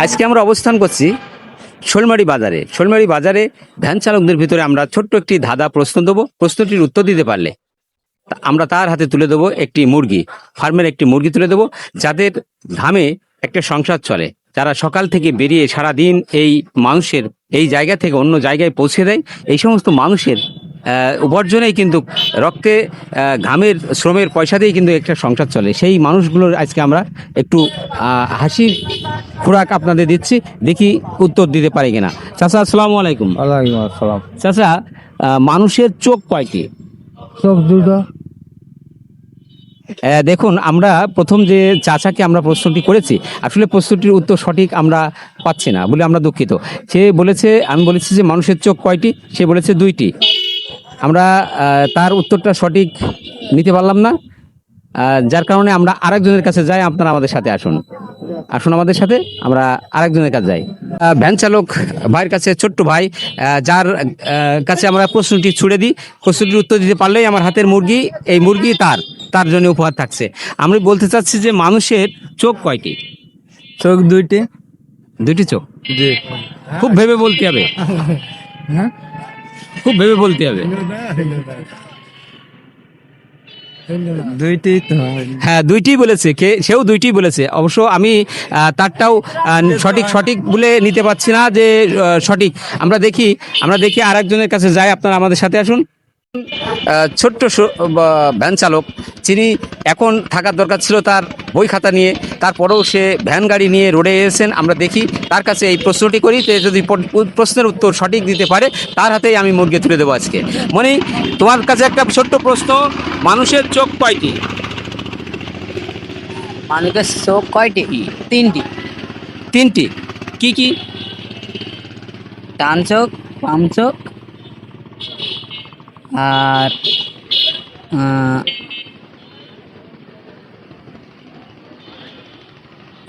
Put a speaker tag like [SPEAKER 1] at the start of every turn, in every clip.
[SPEAKER 1] আজকে আমরা অবস্থান করছি শোলমারি বাজারে ভ্যান চালকদের ভিতরে আমরা ছোট্ট একটি ধাঁধা প্রশ্ন দেবো। প্রশ্নটির উত্তর দিতে পারলে আমরা তার হাতে তুলে দেবো একটি মুরগি, ফার্মের একটি মুরগি তুলে দেবো, যাদের ঘামে একটা সংসার চলে, যারা সকাল থেকে বেরিয়ে সারা দিন এই মানুষের এই জায়গা থেকে অন্য জায়গায় পৌঁছে দেয়। এই সমস্ত মানুষের উপার্জনেই কিন্তু রক্তে ঘামের শ্রমের পয়সা দিয়েই কিন্তু একটা সংসার চলে। সেই মানুষগুলোর আজকে আমরা একটু হাসির খোরাক আপনাদের দিচ্ছি, দেখি উত্তর দিতে পারি কিনা। চাচা আসসালামু আলাইকুম।
[SPEAKER 2] ওয়ালাইকুম আসসালাম।
[SPEAKER 1] চাচা, মানুষের চোখ কয়টি?
[SPEAKER 2] চোখ দুটো।
[SPEAKER 1] দেখুন, আমরা প্রথম যে চাচাকে আমরা প্রশ্নটি করেছি, আসলে প্রশ্নটির উত্তর সঠিক আমরা পাচ্ছি না বলে আমরা দুঃখিত। সে বলেছে, আমি বলেছি যে মানুষের চোখ কয়টি, সে বলেছে দুইটি। আমরা তার উত্তরটা সঠিক নিতে পারলাম না, যার কারণে আমরা আরেকজনের কাছে যাই। আপনারা আমাদের সাথে আসুন আমাদের সাথে, আমরা আরেকজনের কাছে যাই। ভ্যান চালক ভাইয়ের কাছে, ছোট্ট ভাই, যার কাছে আমরা প্রশ্নটি ছুড়ে দিই। প্রশ্নটির উত্তর দিতে পারলেই আমার হাতের মুরগি, এই মুরগি তার জন্য উপহার থাকছে। আমি বলতে চাচ্ছি যে মানুষের চোখ কয়টি?
[SPEAKER 2] চোখ দুইটি।
[SPEAKER 1] দুইটি চোখ?
[SPEAKER 2] জি।
[SPEAKER 1] খুব ভেবে বলতে হবে, খুব ভেবে বলতে হবে।
[SPEAKER 2] দুইটি তো।
[SPEAKER 1] হ্যাঁ, দুইটি বলেছে, সেও দুইটি বলেছে। অবশ্য আমি তারটাও সঠিক বলে নিতে পারছি না যে সঠিক। আমরা দেখি আরেকজনের কাছে যাই। আপনারা আমাদের সাথে আসুন। ছোট্ট ভ্যান চালক, যিনি এখন থাকার দরকার ছিল তার বই খাতা নিয়ে, তারপরেও সে ভ্যান গাড়ি নিয়ে রোডে এসেছেন। আমরা দেখি তার কাছে এই প্রশ্নটি করি, যদি প্রশ্নের উত্তর সঠিক দিতে পারে তার হাতেই আমি মুরগি তুলে দেবো আজকে। মনি, তোমার কাছে একটা ছোট্ট প্রশ্ন, মানুষের চোখ কয়টি?
[SPEAKER 3] মানুষের চোখ কয়টি? তিনটি।
[SPEAKER 1] তিনটি? কি কি?
[SPEAKER 3] ডান চোখ, বাম চোখ,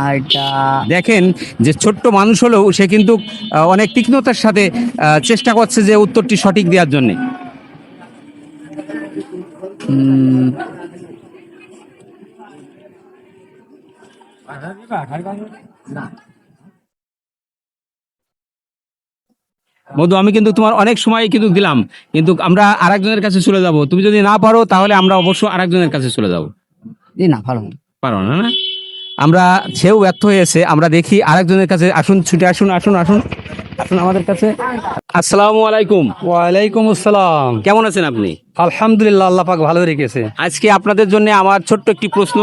[SPEAKER 3] আর এটা
[SPEAKER 1] দেখেন যে ছোট্ট মানুষ হলেও সে কিন্তু অনেক তীক্ষ্ণতার সাথে চেষ্টা করছে যে উত্তরটি সঠিক দেওয়ার জন্য। মধু, আমি কিন্তু তোমার অনেক সময় কিন্তু দিলাম, কিন্তু আমরা আরেকজনের কাছে চলে যাব। তুমি যদি না পারো তাহলে আমরা অবশ্য আরেকজনের কাছে চলে যাব।
[SPEAKER 3] না, ভালো
[SPEAKER 1] পারো না? না, আমরা সেও ব্যর্থ হয়েছে। আমরা দেখি আরেকজনের কাছে। আসুন, ছুটে আসুন আমাদের কাছে। আসসালামু আলাইকুম।
[SPEAKER 2] ওয়ালাইকুম আসসালাম।
[SPEAKER 1] কেমন আছেন আপনি?
[SPEAKER 2] আলহামদুলিল্লাহ, আল্লাহ পাক ভালো রেখেছে।
[SPEAKER 1] আজকে আপনাদের জন্য আমার ছোট্ট একটি প্রশ্ন,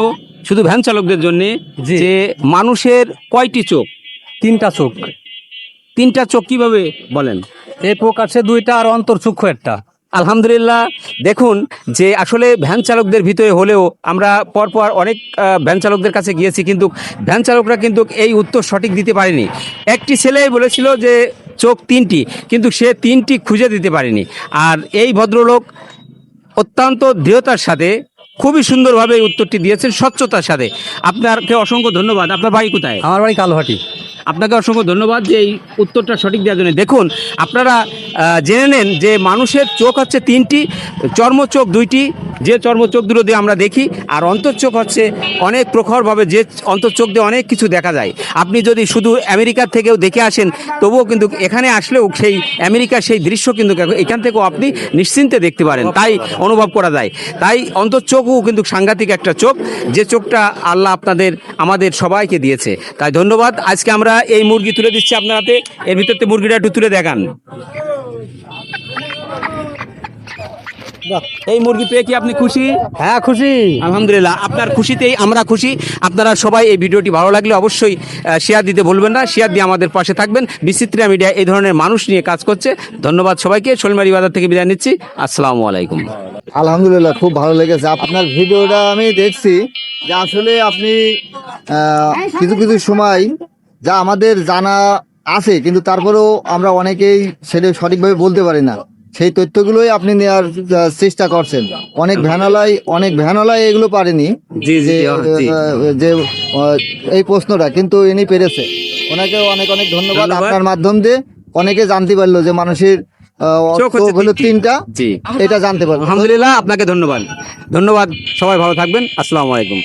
[SPEAKER 1] শুধু ভ্যান চালকদের জন্য,
[SPEAKER 2] জি।
[SPEAKER 1] যে মানুষের কয়টি চোখ?
[SPEAKER 2] তিনটা চোখ।
[SPEAKER 1] তিনটা চোখ কিভাবে বলেন?
[SPEAKER 2] এই প্রকাশে দুইটা আর অন্তর্চক্ষু একটা।
[SPEAKER 1] আলহামদুলিল্লাহ। দেখুন যে আসলে ভ্যান চালকদের ভিতরে হলেও আমরা পরপর অনেক ভ্যান চালকদের কাছে গিয়েছি, কিন্তু ভ্যান চালকরা কিন্তু এই উত্তর সঠিক দিতে পারেনি। একটি ছেলে বলেছিল যে চোখ তিনটি, কিন্তু সে তিনটি খুঁজে দিতে পারেনি। আর এই ভদ্রলোক অত্যন্ত দৃঢ়তার সাথে খুবই সুন্দরভাবে এই উত্তরটি দিয়েছেন, স্বচ্ছতার সাথে। আপনাকে অসংখ্য ধন্যবাদ। আপনার বাড়ি কোথায়?
[SPEAKER 2] আমার বাড়ি কালোহাটি।
[SPEAKER 1] আপনাকে অসংখ্য ধন্যবাদ যে এই উত্তরটা সঠিক দেওয়ার জন্য। দেখুন, আপনারা জেনে নেন যে মানুষের চোখ হচ্ছে তিনটি, চর্মচোখ দুইটি, যে চর্মচোখ দুটো দিয়ে আমরা দেখি, আর অন্তর্চোখ হচ্ছে অনেক প্রখরভাবে, যে অন্তর্চোখ দিয়ে অনেক কিছু দেখা যায়। আপনি যদি শুধু আমেরিকার থেকেও দেখে আসেন, তবুও কিন্তু এখানে আসলেও সেই আমেরিকার সেই দৃশ্য কিন্তু এখান থেকেও আপনি নিশ্চিন্তে দেখতে পারেন, তাই অনুভব করা যায়। তাই অন্তর্চোখও কিন্তু সাংঘাতিক একটা চোখ, যে চোখটা আল্লাহ আমাদের সবাইকে দিয়েছে। তাই ধন্যবাদ। আজকে আমরা এই মুরগি তুলে দিচ্ছি আপনার হাতে। এর ভিতর থেকে মুরগিটা একটু তুলে দেখান। এই মুরগি পেয়ে কি আপনি খুশি?
[SPEAKER 2] হ্যাঁ, খুশি।
[SPEAKER 1] আলহামদুলিল্লাহ, আপনার খুশিতেই আমরা খুশি। আপনারা সবাই এই ভিডিওটি ভালো লাগলে অবশ্যই শেয়ার দিতে ভুলবেন না। শেয়ার দিয়ে আমাদের পাশে থাকবেন। বিচিত্রা মিডিয়া এই ধরনের মানুষ নিয়ে কাজ করছে। ধন্যবাদ সবাইকে। শোলমারি বাজার থেকে বিদায় নিচ্ছি। আসসালামু আলাইকুম।
[SPEAKER 4] আলহামদুলিল্লাহ, খুব ভালো লেগেছে আপনার ভিডিওটা। আমি দেখছি যে আসলে আপনি কিছু কিছু সময় যা আমাদের জানা আছে, কিন্তু তারপরেও আমরা অনেকেই সেটা সঠিকভাবে বলতে পারি না, সেই তথ্যগুলোই আপনি নেওয়ার চেষ্টা করছেন। অনেক ভ্যানওয়ালায় এগুলো পারেনি, যে এই প্রশ্নটা, কিন্তু ইনি পেরেছে। ওনাকে অনেক অনেক ধন্যবাদ। আপনার মাধ্যম দিয়ে অনেকে জানতে পারলো যে মানুষের চোখ হলো তিনটা, এটা জানতে পারলো।
[SPEAKER 1] আলহামদুলিল্লাহ, আপনাকে ধন্যবাদ। সবাই ভালো থাকবেন। আসসালামু আলাইকুম।